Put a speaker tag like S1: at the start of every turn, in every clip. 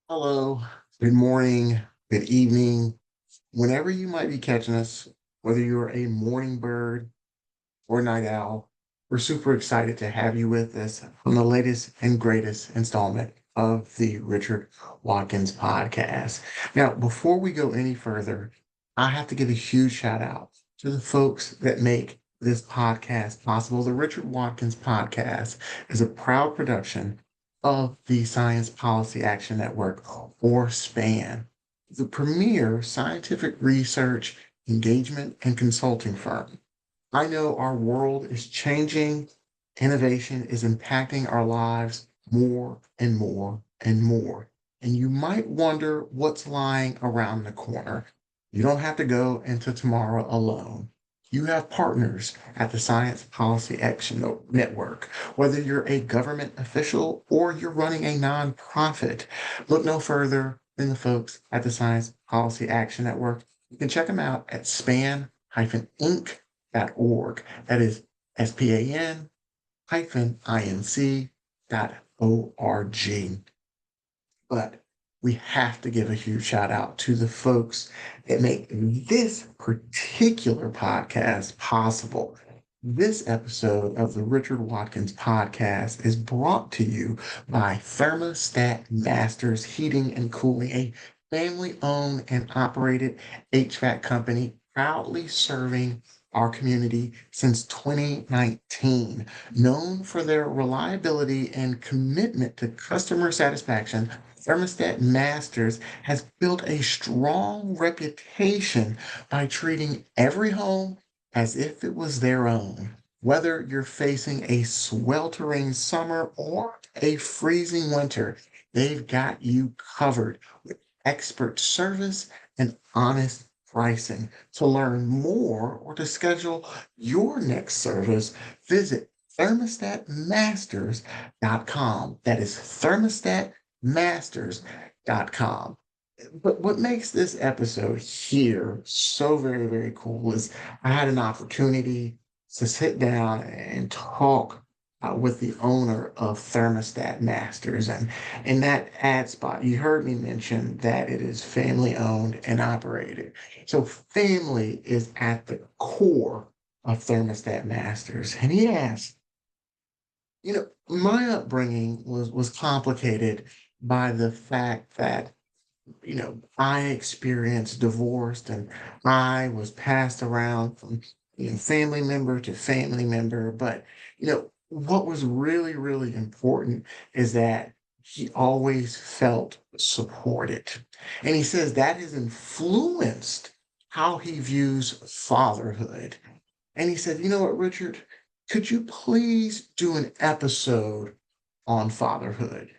S1: Hello, good morning, good evening, whenever you might be catching us, whether you're a morning bird or night owl, we're super excited to have you with us on the latest and greatest installment of the Richard Watkins podcast. Now, before we go any further, I have to give a huge shout out to the folks that make this podcast possible. The Richard Watkins podcast is a proud production of the Science Policy Action Network, or SPAN, the premier scientific research, engagement, and consulting firm. I know our world is changing. Innovation is impacting our lives more and more and more. And you might wonder what's lying around the corner. You don't have to go into tomorrow alone. You have partners at the Science Policy Action Network. Whether you're a government official or you're running a nonprofit, look no further than the folks at the Science Policy Action Network. You can check them out at span-inc.org. That is SPAN hyphen inc.org. But we have to give a huge shout out to the folks that make this particular podcast possible. This episode of the Richard Watkins podcast is brought to you by Thermostat Masters Heating and Cooling, a family owned and operated HVAC company proudly serving our community since 2019. Known for their reliability and commitment to customer satisfaction, Thermostat Masters has built a strong reputation by treating every home as if it was their own. Whether you're facing a sweltering summer or a freezing winter, they've got you covered with expert service and honest pricing. To learn more or to schedule your next service, visit thermostatmasters.com. That is thermostatmasters.com. But what makes this episode here so very, very cool is I had an opportunity to sit down and talk with the owner of Thermostat Masters. And in that ad spot, you heard me mention that it is family owned and operated. So family is at the core of Thermostat Masters. And he asked, my upbringing was complicated by the fact that I experienced divorce and I was passed around from family member to family member. But what was really, really important is that he always felt supported. And he says that has influenced how he views fatherhood. And he said, you know what, Richard, could you please do an episode on fatherhood?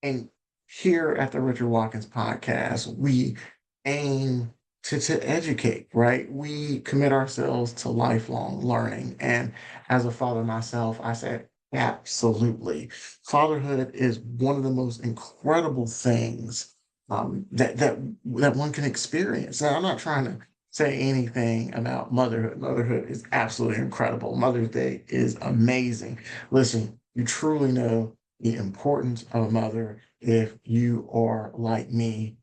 S1: And here at the Richard Watkins podcast, we aim to educate, right? We commit ourselves to lifelong learning. And as a father myself, I said, absolutely. Fatherhood is one of the most incredible things that one can experience. Now, I'm not trying to say anything about motherhood. Motherhood is absolutely incredible. Mother's Day is amazing. Listen, you truly know the importance of a mother if you are like me,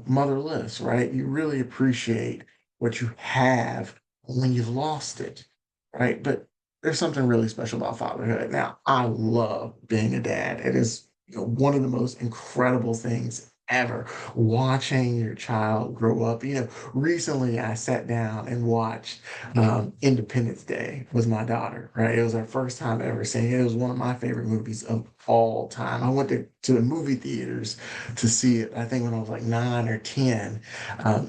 S1: motherless, right? You really appreciate what you have when you've lost it, right? But there's something really special about fatherhood. Now, I love being a dad. It is, one of the most incredible things ever, watching your child grow up. Recently I sat down and watched Independence Day with my daughter, right? It was our first time ever seeing it. It was one of my favorite movies of all time. I went to the movie theaters to see it, I think when I was like 9 or 10,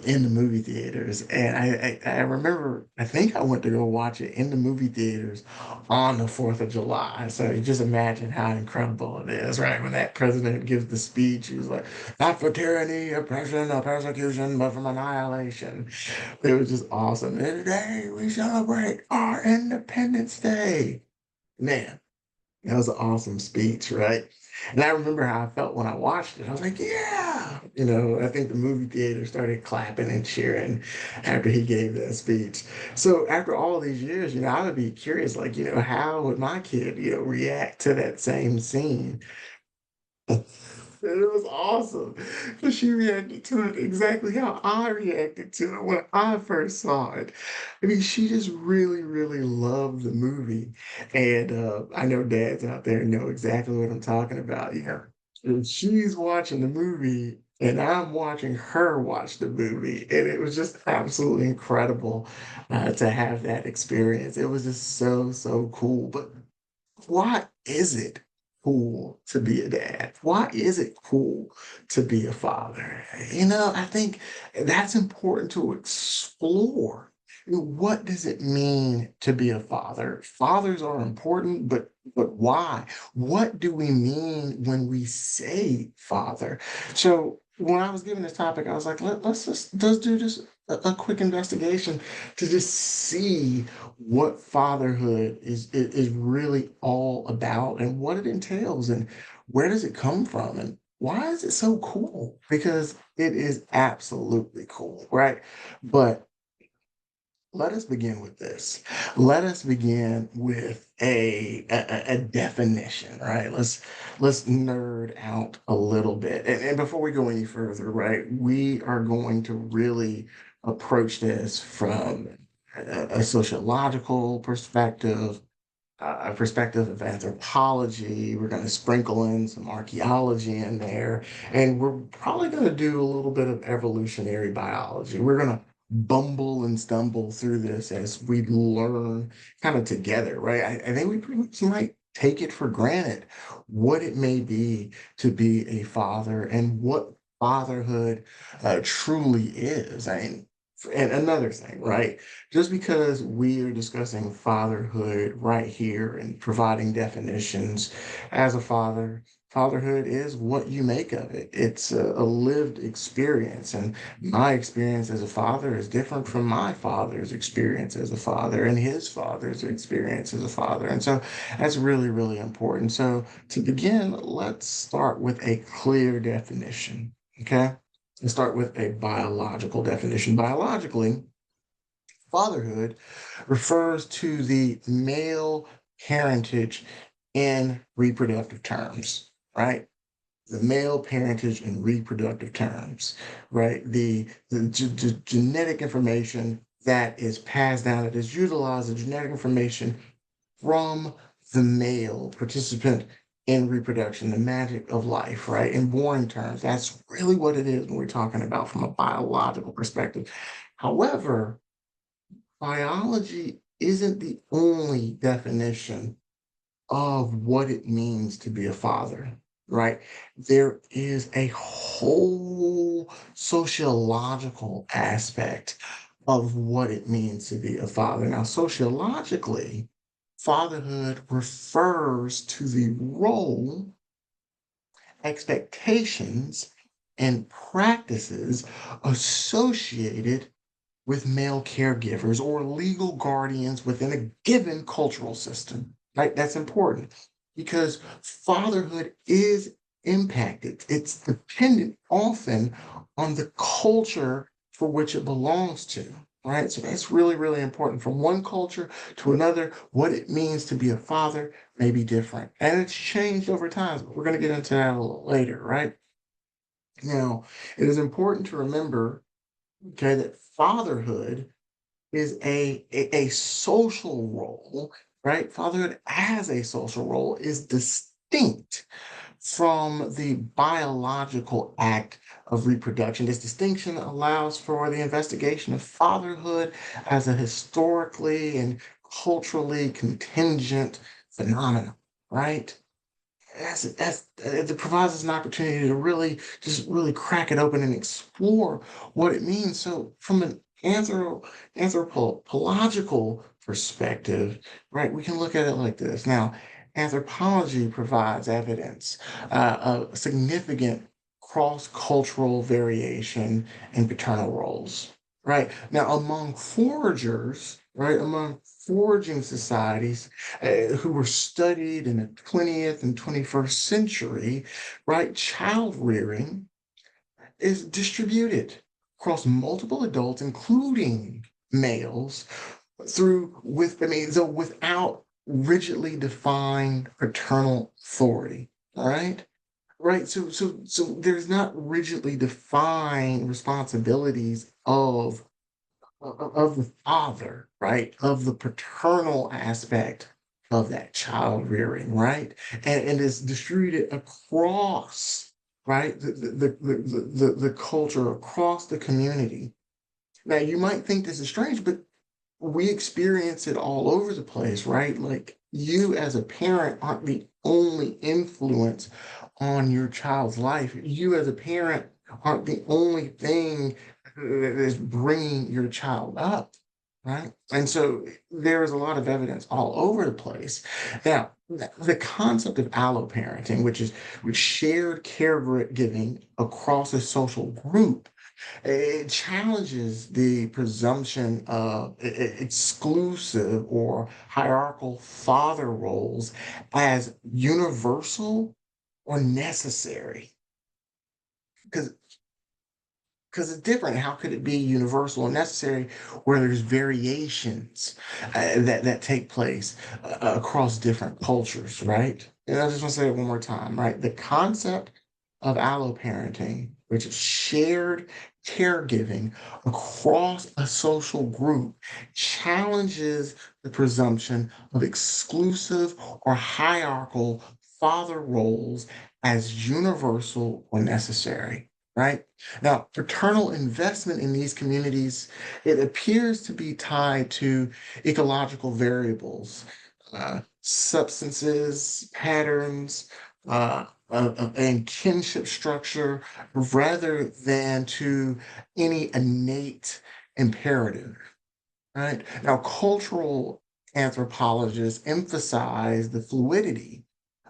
S1: in the movie theaters. And I remember, I think I went to go watch it in the movie theaters on the 4th of July. So you just imagine how incredible it is, right? When that president gives the speech, he was like, not for tyranny, oppression, or persecution, but from annihilation. It was just awesome. And today we celebrate our Independence Day. Man, that was an awesome speech, right? And I remember how I felt when I watched it. I was like, yeah. I think the movie theater started clapping and cheering after he gave that speech. So after all these years, I would be curious, like, how would my kid, react to that same scene? And it was awesome because she reacted to it exactly how I reacted to it when I first saw it. I mean, she just really, really loved the movie. And I know dads out there know exactly what I'm talking about. You know, and she's watching the movie and I'm watching her watch the movie. And it was just absolutely incredible to have that experience. It was just so, so cool. But why is it cool to be a dad? Why is it cool to be a father? You know, I think that's important to explore. You know, what does it mean to be a father? Fathers are important, but why? What do we mean when we say father? So when I was given this topic, I was like, let's do just a quick investigation to just see what fatherhood is really all about and what it entails and where does it come from and why is it so cool? Because it is absolutely cool, right? But let us begin with this. Let us begin with a definition, right? Let's nerd out a little bit. And before we go any further, right, we are going to really approach this from a sociological perspective, a perspective of anthropology. We're going to sprinkle in some archaeology in there, and we're probably going to do a little bit of evolutionary biology. We're going to bumble and stumble through this as we learn kind of together, right? I think we pretty much might take it for granted what it may be to be a father and what fatherhood truly is. I mean, and another thing, right? Just because we are discussing fatherhood right here and providing definitions as a father, fatherhood is what you make of it. It's a lived experience. And my experience as a father is different from my father's experience as a father and his father's experience as a father. And so that's really, really important. So to begin, let's start with a clear definition. Okay. Let's start with a biological definition. Biologically, fatherhood refers to the male parentage in reproductive terms, right? The male parentage in reproductive terms, right? The genetic information that is passed down, that is utilized, the genetic information from the male participant in reproduction, the magic of life, right? In boring terms, that's really what it is when we're talking about from a biological perspective. However, biology isn't the only definition of what it means to be a father, right? There is a whole sociological aspect of what it means to be a father. Now, sociologically, fatherhood refers to the role, expectations, and practices associated with male caregivers or legal guardians within a given cultural system, right? That's important because fatherhood is impacted. It's dependent often on the culture for which it belongs to, right? So that's really, really important. From one culture to another, what it means to be a father may be different. And it's changed over time. But we're going to get into that a little later, right? Now, it is important to remember, okay, that fatherhood is a social role, right? Fatherhood as a social role is distinct from the biological act of reproduction. This distinction allows for the investigation of fatherhood as a historically and culturally contingent phenomenon, right? It provides us an opportunity to really just really crack it open and explore what it means. So from an anthropological perspective, right, we can look at it like this. Now, anthropology provides evidence of significant cross-cultural variation in paternal roles. Right. Now, among foragers, right, among foraging societies, who were studied in the 20th and 21st century, right? Child rearing is distributed across multiple adults, including males, I mean, so without rigidly defined paternal authority, all right? right? So there's not rigidly defined responsibilities of the father, right? Of the paternal aspect of that child rearing, right? And it's distributed across, right? The culture, across the community. Now, you might think this is strange, but we experience it all over the place, right? Like you as a parent aren't the only influence on your child's life. You as a parent aren't the only thing that is bringing your child up, right? And so there is a lot of evidence all over the place. Now, the concept of alloparenting, which shared caregiving across a social group, it challenges the presumption of exclusive or hierarchical father roles as universal or necessary. Because it's different. How could it be universal and necessary where there's variations that take place across different cultures, right? And I just want to say it one more time, right? The concept of alloparenting, which is shared caregiving across a social group, challenges the presumption of exclusive or hierarchical father roles as universal or necessary, right? Now, paternal investment in these communities, it appears to be tied to ecological variables, substances, patterns, and kinship structure, rather than to any innate imperative, right? Now, cultural anthropologists emphasize the fluidity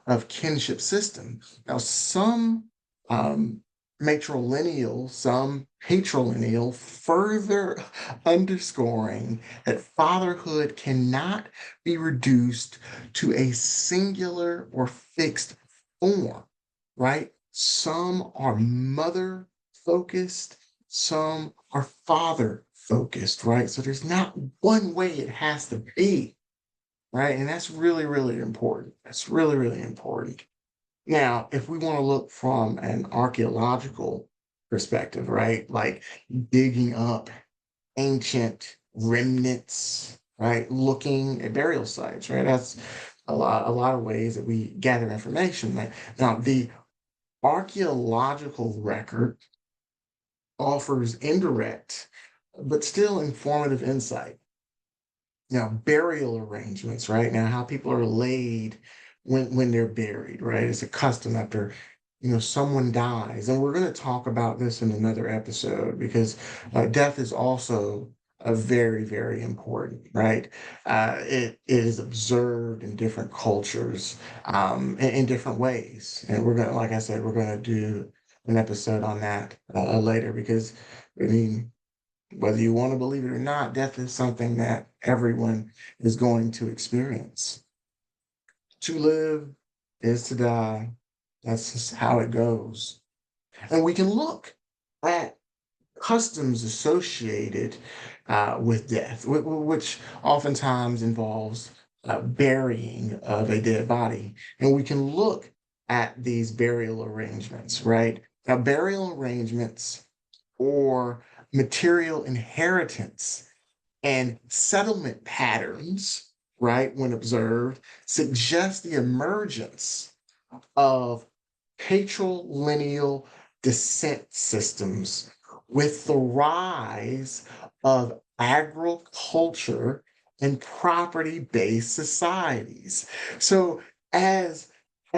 S1: of kinship systems. Now, some um, matrilineal, some patrilineal, further underscoring that fatherhood cannot be reduced to a singular or fixed form, right? Some are mother focused, some are father focused, right? So there's not one way it has to be, right? And that's really, really important. That's really, really important. Now, if we want to look from an archaeological perspective, right? Like digging up ancient remnants, right? Looking at burial sites, right? That's a lot of ways that we gather information. Right? Now, the archaeological record offers indirect but still informative insight. Now, burial arrangements, right? Now, how people are laid when they're buried, right? It's a custom after, someone dies. And we're going to talk about this in another episode because death is also a very, very important, right? It is observed in different cultures in different ways. And we're going to, like I said, we're going to do an episode on that later because, I mean, whether you want to believe it or not, death is something that everyone is going to experience. To live is to die. That's just how it goes. And we can look at customs associated with death, which oftentimes involves burying of a dead body. And we can look at these burial arrangements, right? Now, burial arrangements or material inheritance and settlement patterns, right, when observed, suggest the emergence of patrilineal descent systems with the rise of agriculture and property-based societies. So as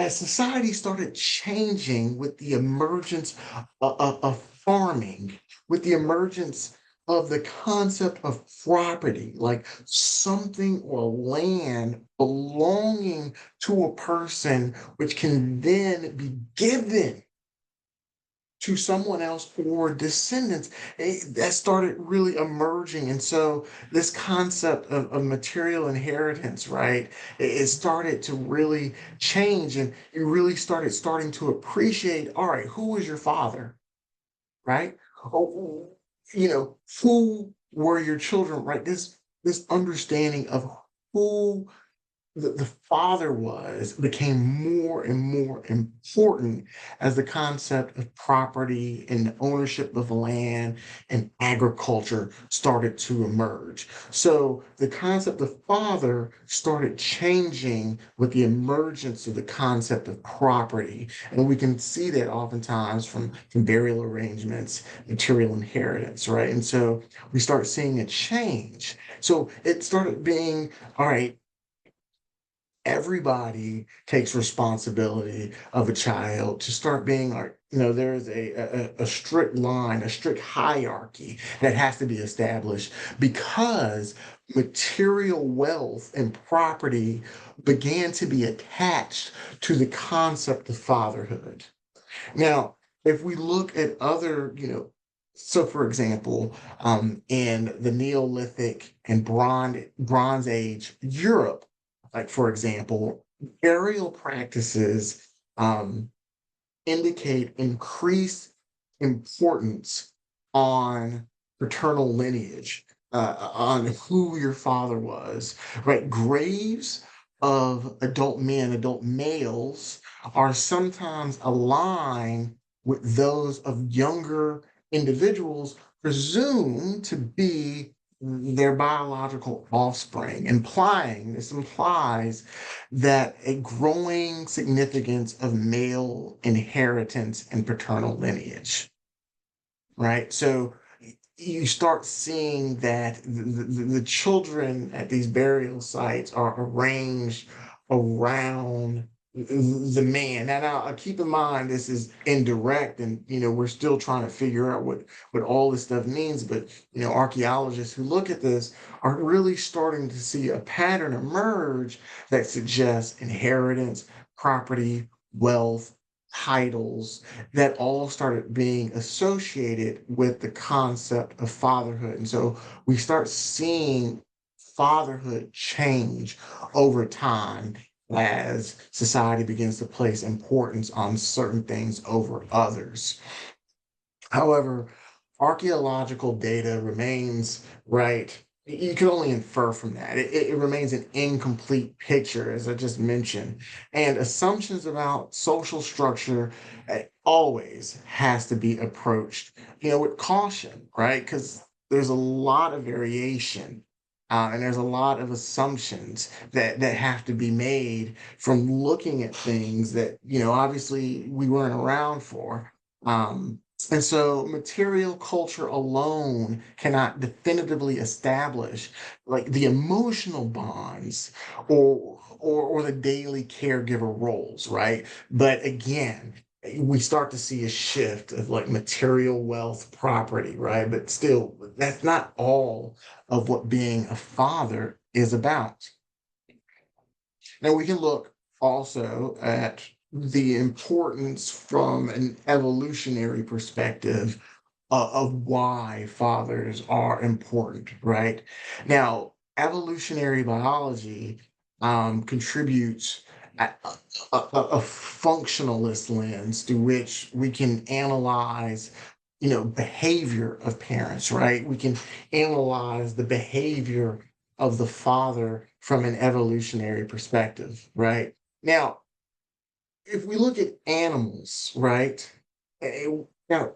S1: society started changing with the emergence of farming, with the emergence of the concept of property, like something or land belonging to a person, which can then be given to someone else or descendants, that started really emerging. And so this concept of material inheritance, right, it started to really change. And you really starting to appreciate, all right, who was your father, right? Oh, who were your children, right? This understanding of who the father was became more and more important as the concept of property and ownership of land and agriculture started to emerge. So the concept of father started changing with the emergence of the concept of property. And we can see that oftentimes from burial arrangements, material inheritance, right? And so we start seeing a change. So it started being, all right, everybody takes responsibility of a child to start being like, there's a strict line, a strict hierarchy that has to be established because material wealth and property began to be attached to the concept of fatherhood. Now, if we look at other, so for example, in the Neolithic and Bronze Age Europe, like for example, burial practices um, indicate increased importance on paternal lineage, on who your father was, right? Graves of adult men, adult males, are sometimes aligned with those of younger individuals presumed to be their biological offspring, implying this implies that a growing significance of male inheritance and paternal lineage, right? So you start seeing that the children at these burial sites are arranged around the man. Now, keep in mind this is indirect, and we're still trying to figure out what all this stuff means. But archaeologists who look at this are really starting to see a pattern emerge that suggests inheritance, property, wealth, titles that all started being associated with the concept of fatherhood. And so we start seeing fatherhood change over time as society begins to place importance on certain things over others. However, archaeological data remains, right. You can only infer from that. It remains an incomplete picture, as I just mentioned. And assumptions about social structure always has to be approached, with caution, right? Because there's a lot of variation. And there's a lot of assumptions that have to be made from looking at things that, obviously we weren't around for. And so material culture alone cannot definitively establish like the emotional bonds or the daily caregiver roles, right? But again, we start to see a shift of like material wealth property, right? But still, that's not all of what being a father is about. Now we can look also at the importance from an evolutionary perspective of why fathers are important, right? Now, evolutionary biology contributes a functionalist lens through which we can analyze, behavior of parents, right? We can analyze the behavior of the father from an evolutionary perspective, right? Now, if we look at animals, right? Now,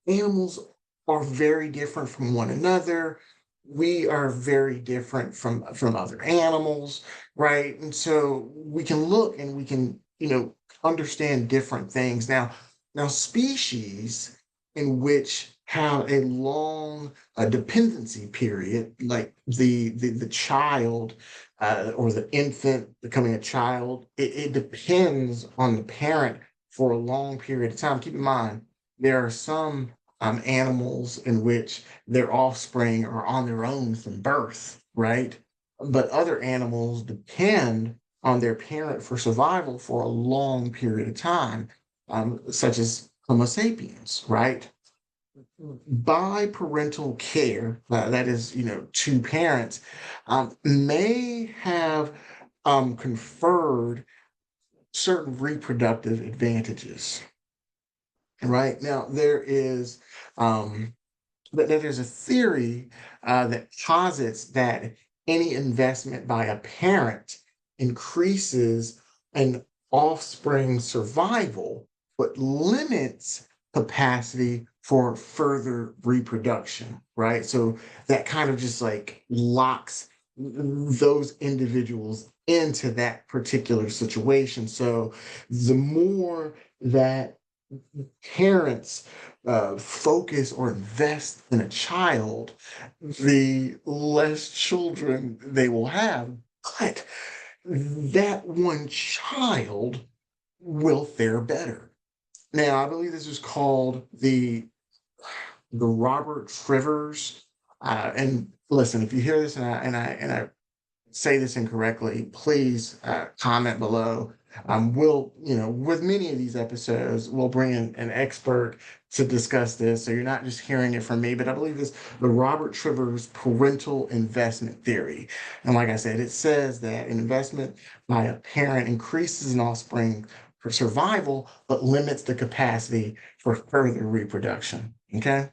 S1: animals are very different from one another. We are very different from other animals, right? And so we can look and we can, understand different things. Now species in which have a long dependency period, like the child or the infant becoming a child, it depends on the parent for a long period of time. Keep in mind, there are some animals in which their offspring are on their own from birth, right? But other animals depend on their parent for survival for a long period of time, such as Homo sapiens, right? Biparental care, that is, two parents, may have conferred certain reproductive advantages. Right now, um, there's a theory that posits that any investment by a parent increases an offspring survival, but limits capacity for further reproduction, right? So that kind of just like locks those individuals into that particular situation. So the more that parents focus or invest in a child, the less children they will have. But that one child will fare better. Now, I believe this is called the Robert Trivers. And listen, if you hear this and I say this incorrectly, please comment below. We'll, with many of these episodes, we'll bring in an expert to discuss this. So you're not just hearing it from me, but I believe this the Robert Trivers parental investment theory. And like I said, it says that an investment by a parent increases an offspring for survival, but limits the capacity for further reproduction. Okay.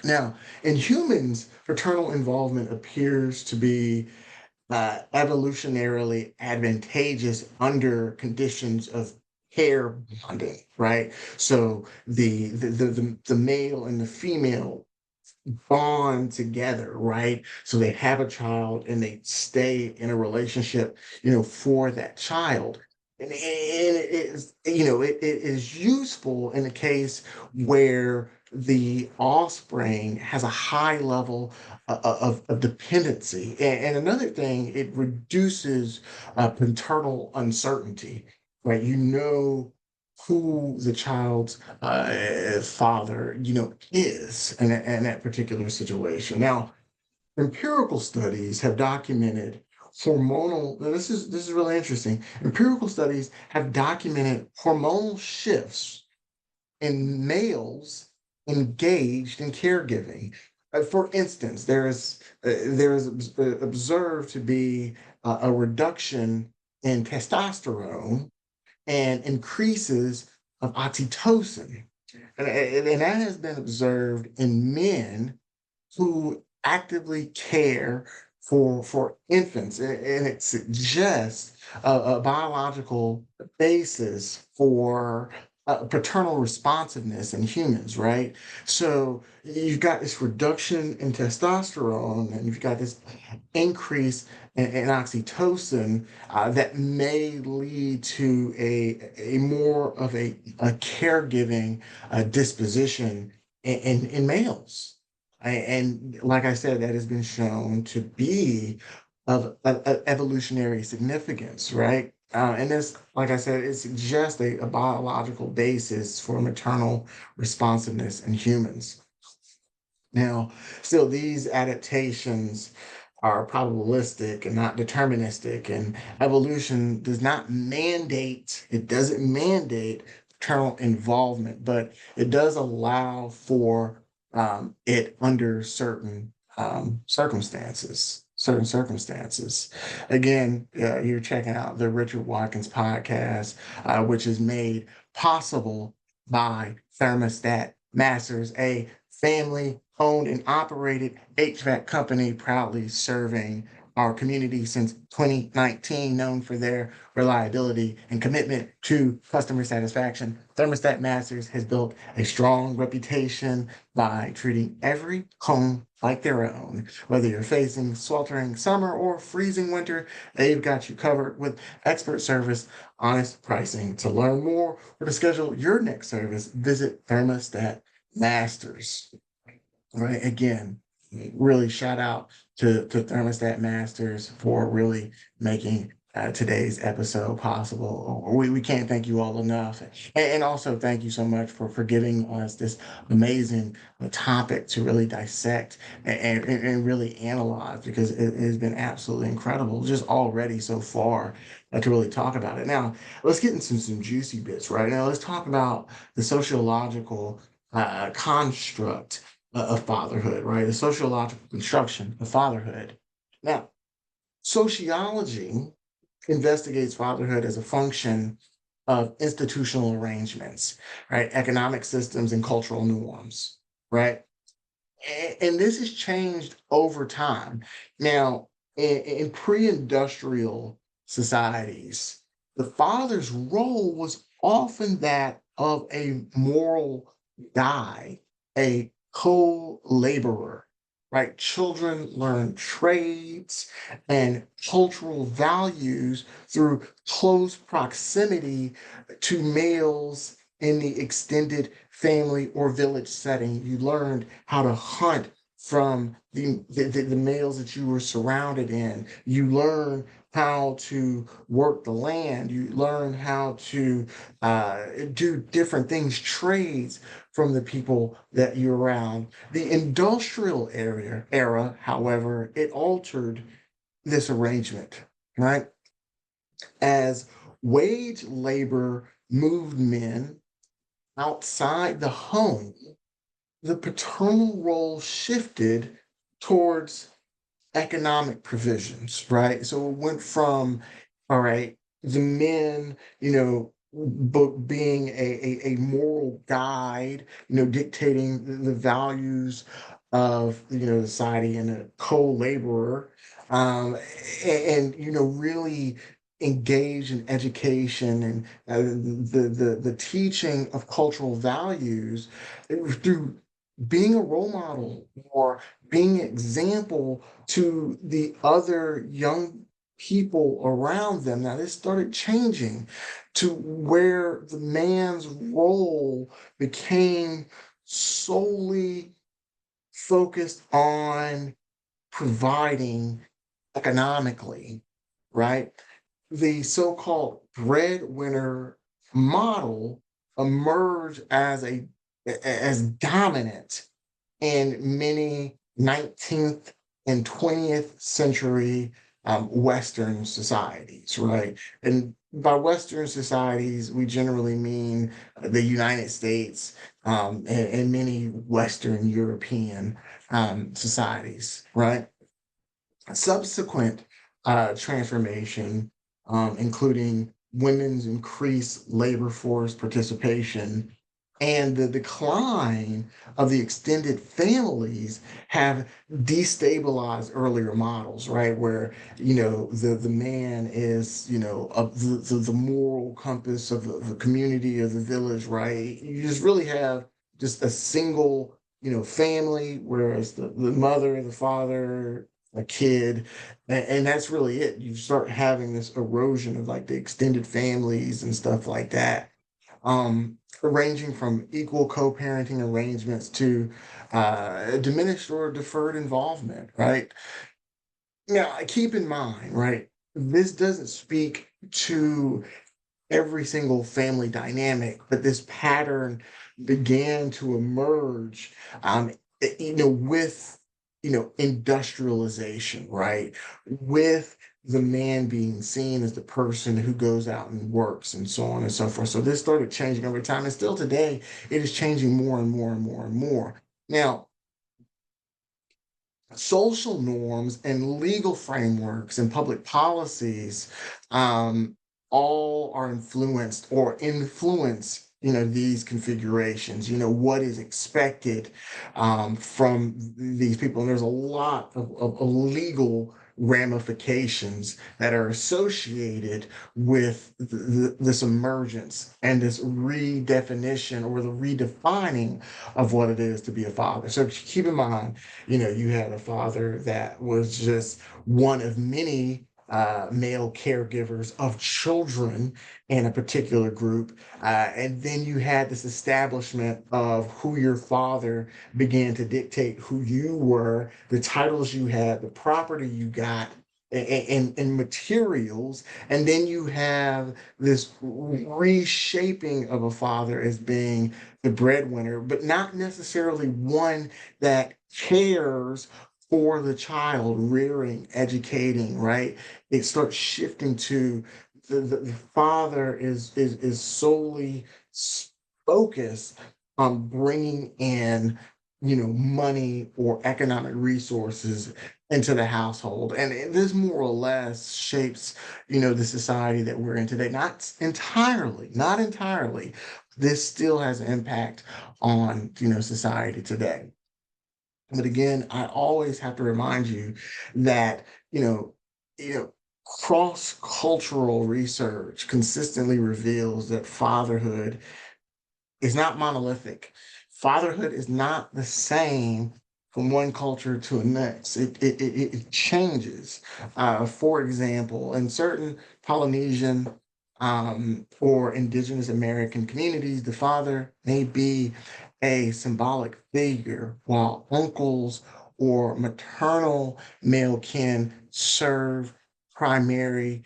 S1: Now, in humans, paternal involvement appears to be evolutionarily advantageous under conditions of pair bonding, right? So the male and the female bond together, right? So they have a child and they stay in a relationship, for that child. And it is, it is useful in a case where the offspring has a high level of dependency. And another thing, it reduces paternal uncertainty, right? You know who the child's father, is in that particular situation. Now, empirical studies have documented hormonal. Now this is really interesting. Empirical studies have documented hormonal shifts in males engaged in caregiving. For instance, there is observed to be a reduction in testosterone and increases of oxytocin. And that has been observed in men who actively care for infants. And it suggests a biological basis for paternal responsiveness in humans, right? So you've got this reduction in testosterone, and you've got this increase in oxytocin that may lead to a more of a caregiving disposition in males. And like I said, that has been shown to be of evolutionary significance, right? And this, like I said, it suggests a biological basis for maternal responsiveness in humans. Now, still, these adaptations are probabilistic and not deterministic, and evolution it doesn't mandate paternal involvement, but it does allow for it under certain circumstances. Certain circumstances. Again, you're checking out the Richard Watkins podcast, which is made possible by Thermostat Masters, a family owned and operated HVAC company proudly serving our community since 2019, known for their reliability and commitment to customer satisfaction. Thermostat Masters has built a strong reputation by treating every home like their own. Whether you're facing sweltering summer or freezing winter, they've got you covered with expert service, honest pricing. To learn more or to schedule your next service, visit Thermostat Masters. Right. Again, really shout out to Thermostat Masters for really making today's episode possible. We can't thank you all enough. And also thank you so much for giving us this amazing topic to really dissect and really analyze, because it has been absolutely incredible just already so far to really talk about it. Now, let's get into some juicy bits right now. Let's talk about the sociological construct of fatherhood, right? The sociological construction of fatherhood. Now, sociology investigates fatherhood as a function of institutional arrangements, right? Economic systems and cultural norms, right? And this has changed over time. Now, in pre-industrial societies, the father's role was often that of a moral guide, a co-laborer, right? Children learn trades and cultural values through close proximity to males in the extended family or village setting. You learned how to hunt from the males that you were surrounded in. You learn how to work the land. You learn how to do different things, trades from the people that you're around. The industrial era, however, it altered this arrangement, right? As wage labor moved men outside the home, the paternal role shifted towards economic provisions, right? So it went from, all right, the men, being a moral guide, dictating the values of, society and a co-laborer, really engage in education and the teaching of cultural values through being a role model or being an example to the other young people around them. Now, this started changing to where the man's role became solely focused on providing economically, right? The so-called breadwinner model emerged as dominant in many 19th and 20th century Western societies, right? And by Western societies, we generally mean the United States and many Western European societies, right? Subsequent transformation, including women's increased labor force participation and the decline of the extended families have destabilized earlier models, right? Where, the man is, of the moral compass of the community of the village, right? You just really have just a single, family, whereas the mother, the father, a kid, and that's really it. You start having this erosion of like the extended families and stuff like that, ranging from equal co-parenting arrangements to diminished or deferred involvement, right? Now, keep in mind, right, this doesn't speak to every single family dynamic, but this pattern began to emerge, with, industrialization, right? With the man being seen as the person who goes out and works and so on and so forth. So this started changing over time, and still today, it is changing more and more and more and more. Now, social norms and legal frameworks and public policies all are influenced or influence these configurations, what is expected from these people, and there's a lot of legal ramifications that are associated with this emergence and this redefinition or the redefining of what it is to be a father. So keep in mind, you had a father that was just one of many male caregivers of children in a particular group. And then you had this establishment of who your father began to dictate who you were, the titles you had, the property you got. And materials, and then you have this reshaping of a father as being the breadwinner, but not necessarily one that cares for the child, rearing, educating, right? It starts shifting to the father is solely focused on bringing in, money or economic resources into the household. And this more or less shapes, the society that we're in today. Not entirely. This still has an impact on, society today. But again, I always have to remind you that, you know, Cross-cultural research consistently reveals that fatherhood is not monolithic. Fatherhood is not the same from one culture to the next. It changes. For example, in certain Polynesian or indigenous American communities, the father may be a symbolic figure, while uncles or maternal male kin serve primary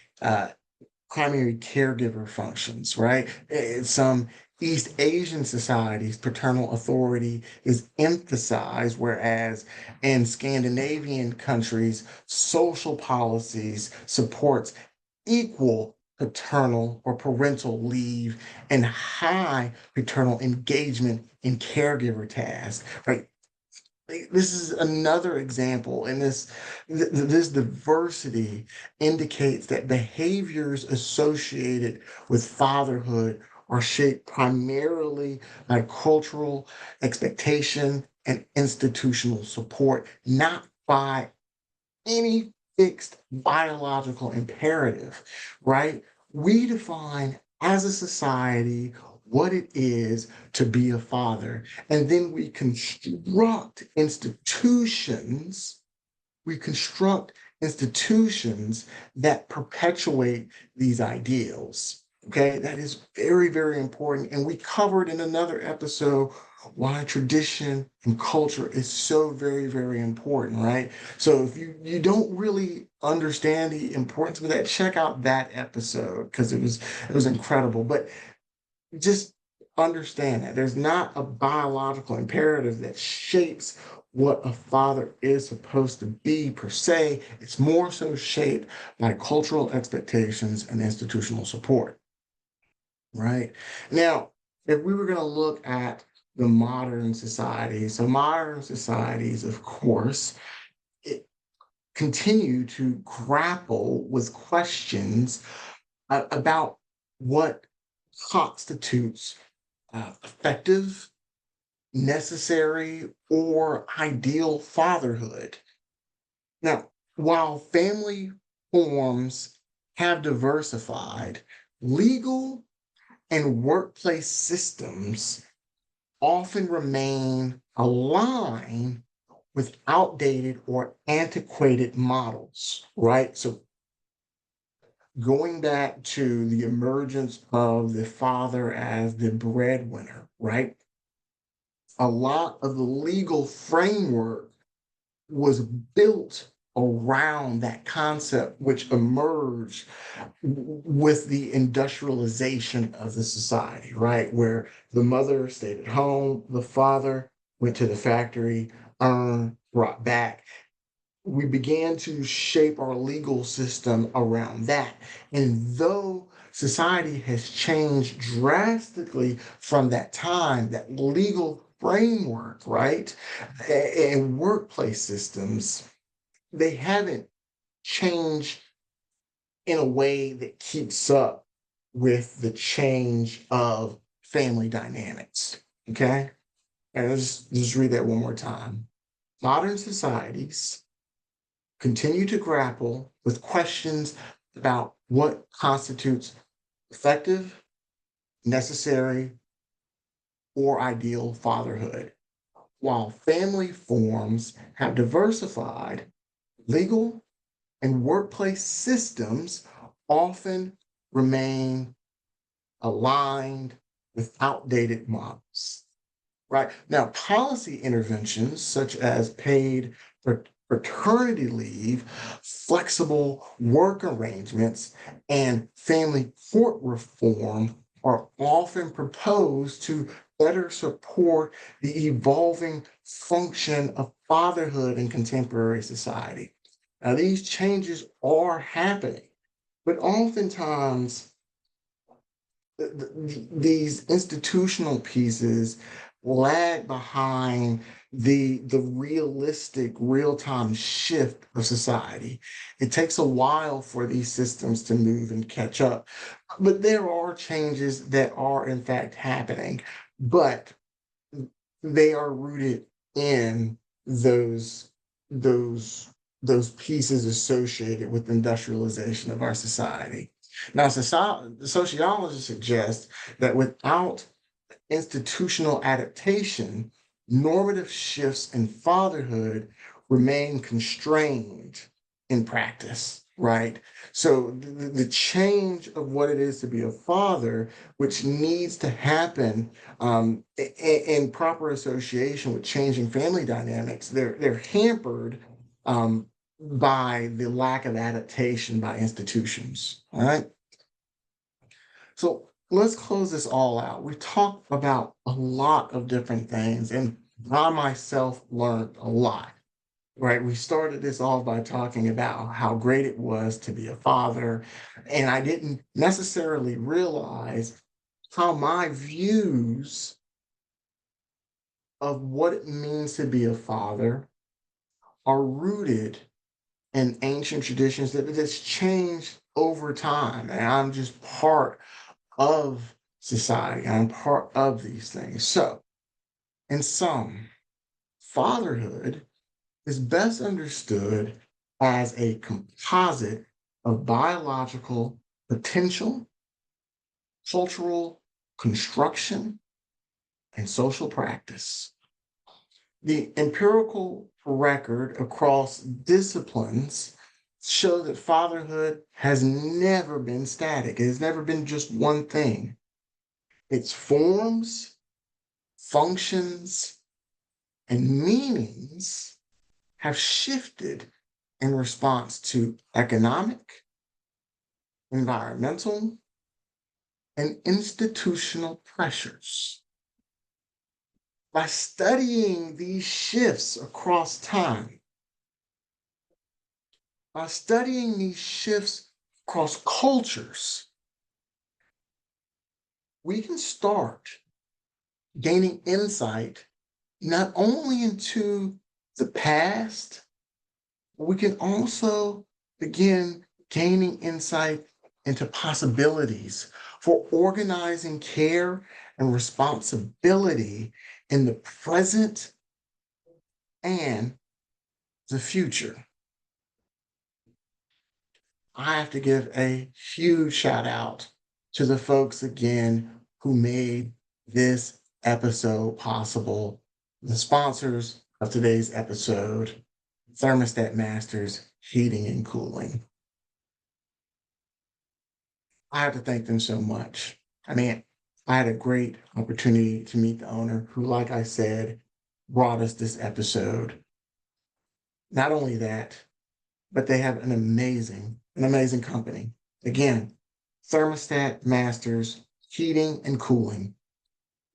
S1: primary caregiver functions, right? In some East Asian societies, paternal authority is emphasized, whereas in Scandinavian countries, social policies supports equal paternal or parental leave and high paternal engagement in caregiver tasks, right? This is another example, and this diversity indicates that behaviors associated with fatherhood are shaped primarily by cultural expectation and institutional support, not by any fixed biological imperative, right? We define as a society what it is to be a father, and then we construct institutions that perpetuate these ideals. Okay, that is very, very important. And we covered in another episode why tradition and culture is so very, very important, right? So if you don't really understand the importance of that, check out that episode because it was incredible. But just understand that there's not a biological imperative that shapes what a father is supposed to be per se. It's more so shaped by cultural expectations and institutional support, right? Now, if we were going to look at the modern society, so modern societies, of course, it continue to grapple with questions about what constitutes effective, necessary, or ideal fatherhood. Now, while family forms have diversified, legal and workplace systems often remain aligned with outdated or antiquated models, right? So going back to the emergence of the father as the breadwinner, right? A lot of the legal framework was built around that concept, which emerged with the industrialization of the society, right? Where the mother stayed at home, the father went to the factory, earned, brought back. We began to shape our legal system around that. And though society has changed drastically from that time, that legal framework, right, and workplace systems, they haven't changed in a way that keeps up with the change of family dynamics. Okay. And just read that one more time. Modern societies continue to grapple with questions about what constitutes effective, necessary, or ideal fatherhood. While family forms have diversified, legal and workplace systems often remain aligned with outdated models. Right now, policy interventions such as paid paternity leave, flexible work arrangements, and family court reform are often proposed to better support the evolving function of fatherhood in contemporary society. Now, these changes are happening, but oftentimes these institutional pieces lag behind the realistic real-time shift of society. It takes a while for these systems to move and catch up, but there are changes that are in fact happening, but they are rooted in those those those pieces associated with industrialization of our society. Now, sociology suggests that without institutional adaptation, normative shifts in fatherhood remain constrained in practice, right? So the change of what it is to be a father, which needs to happen in proper association with changing family dynamics, they're hampered um, by the lack of adaptation by institutions. All right. So let's close this all out. We talked about a lot of different things, and I myself learned a lot, right? We started this off by talking about how great it was to be a father, and I didn't necessarily realize how my views of what it means to be a father are rooted in ancient traditions that has changed over time. And I'm just part of society. I'm part of these things. So, in sum, fatherhood is best understood as a composite of biological potential, cultural construction, and social practice. The empirical record across disciplines show that fatherhood has never been static. It has never been just one thing. Its forms, functions, and meanings have shifted in response to economic, environmental, and institutional pressures. By studying these shifts across time, by studying these shifts across cultures, we can start gaining insight not only into the past, but we can also begin gaining insight into possibilities for organizing care and responsibility in the present and the future. I have to give a huge shout out to the folks again who made this episode possible. The sponsors of today's episode, Thermostat Masters Heating and Cooling. I have to thank them so much. I mean, I had a great opportunity to meet the owner who, like I said, brought us this episode. Not only that, but they have an amazing company. Again, Thermostat Masters Heating and Cooling.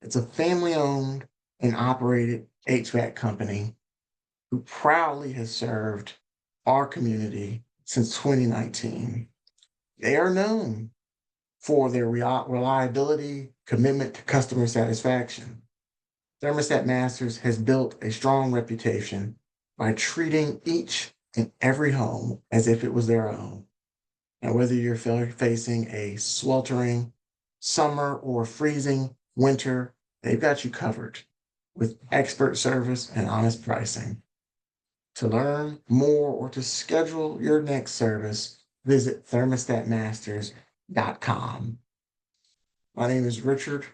S1: It's a family owned and operated HVAC company who proudly has served our community since 2019. They are known for their reliability, commitment to customer satisfaction. Thermostat Masters has built a strong reputation by treating each and every home as if it was their own. And whether you're facing a sweltering summer or freezing winter, they've got you covered with expert service and honest pricing. To learn more or to schedule your next service, visit thermostatmasters.com. My name is Richard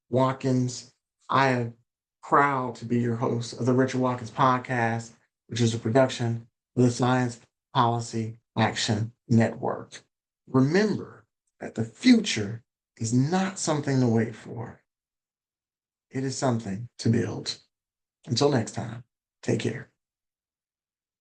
S1: Watkins. I am proud to be your host of the Richard Watkins Podcast, which is a production of the Science Policy Action Network. Remember that the future is not something to wait for. It is something to build. Until next time, take care.